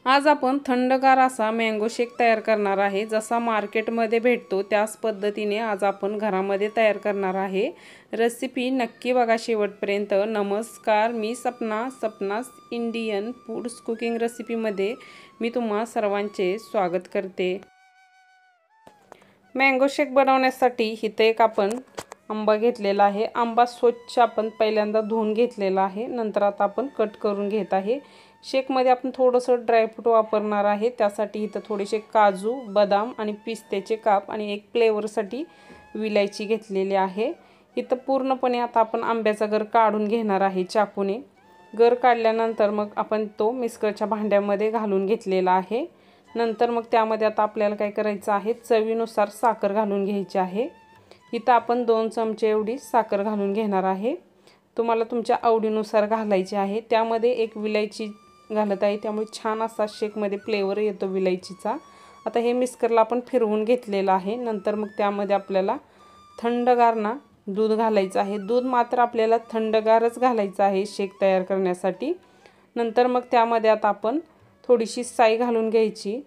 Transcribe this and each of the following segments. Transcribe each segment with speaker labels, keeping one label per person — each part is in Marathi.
Speaker 1: आज आपण थंडगार असा मँगो शेक तयार करणार आहे। जसा मार्केटमध्ये भेटतो त्याच पद्धतीने आज आपण घरामध्ये तयार करणार आहे। रेसिपी नक्की बघा शेवटपर्यंत। नमस्कार, मी सपनास इंडियन फूड्स कुकिंग रेसिपीमध्ये मी तुम्हा सर्वांचे स्वागत करते। मँगो शेक बनवण्यासाठी इथे एक आपण आंबा घेतलेला आहे। आंबा स्वच्छ आपण पहिल्यांदा धुवून घेतलेला आहे। नंतर आता आपण कट करून घेत आहे। शेक मध्ये आपण थोडंसं ड्रायफ्रूट वापरणार आहे। त्यासाठी इथे थोडेसे काजू, बदाम आणि पिस्त्याचे काप आणि एक फ्लेवरसाठी विलायची घेतलेली आहे। इथे पूर्णपणे आता आपण आंब्याचा गर काढून घेणार आहे चाकूने। गर काढल्यानंतर मग आपण तो मिक्सरच्या भांड्यामध्ये घालून घेतलेला आहे। नंतर मग त्यामध्ये आता आपल्याला काय करायचं आहे, चवीनुसार साखर घालून घ्यायची आहे। इथे आपण 2 चमचे एवढी साखर घालून घेणार आहे। तुम्हाला तुमच्या आवडीनुसार घालायची आहे। त्यामध्ये एक विलायची घालत आहे, त्यामुळे छान असा शेक मध्ये फ्लेवर येतो विलायचीचा। आता हे मिक्सरला आपण फिरवून घेतलेलं आहे। नंतर मग त्यामध्ये आपल्याला थंडगार दूध घालायचं आहे। दूध मात्र आपल्याला थंडगारच घालायचं आहे शेक तयार करण्यासाठी। नंतर मग त्यामध्ये आता आपण थोडीशी साई घालून घ्यायची,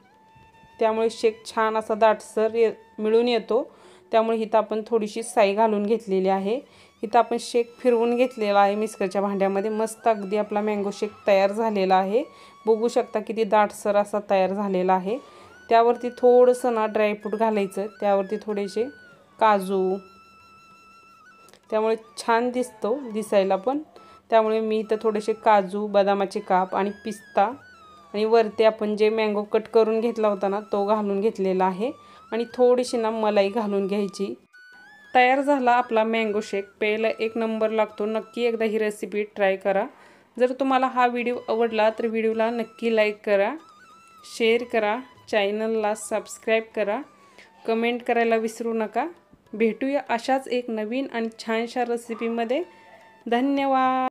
Speaker 1: त्यामुळे शेक छान असा दाटसर मिळून येतो। त्यामुळे इथं आपण थोडीशी साई घालून घेतलेली आहे। इथं आपण शेक फिरवून घेतलेला आहे मिक्सरच्या भांड्यामध्ये। मस्त अगदी आपला मँगो शेक तयार झालेला आहे। बघू शकता किती दाटसर असा तयार झालेला आहे। त्यावरती थोडंसं ड्रायफ्रूट घालायचं, त्यावरती थोडेसे काजू, त्यामुळे छान दिसायला पण। त्यामुळे मी इथं थोडेसे काजू, बदामाचे काप आणि पिस्ता आणि वरती आपण जे मँगो कट करून घेतला होता ना तो घालून घेतलेला आहे आणि थोडीशी मलाई घालून घ्यायची। तयार झाला आपला मँगो शेक। प्यायला एक नंबर लागतो। नक्की एकदा ही रेसिपी ट्राय करा। जर तुम्हाला हा व्हिडिओ आवडला तर व्हिडिओला नक्की लाईक करा, शेअर करा, चॅनलला सबस्क्राईब करा, कमेंट करायला विसरू नका। भेटूया अशाच एक नवीन आणि छानशा रेसिपीमध्ये। धन्यवाद।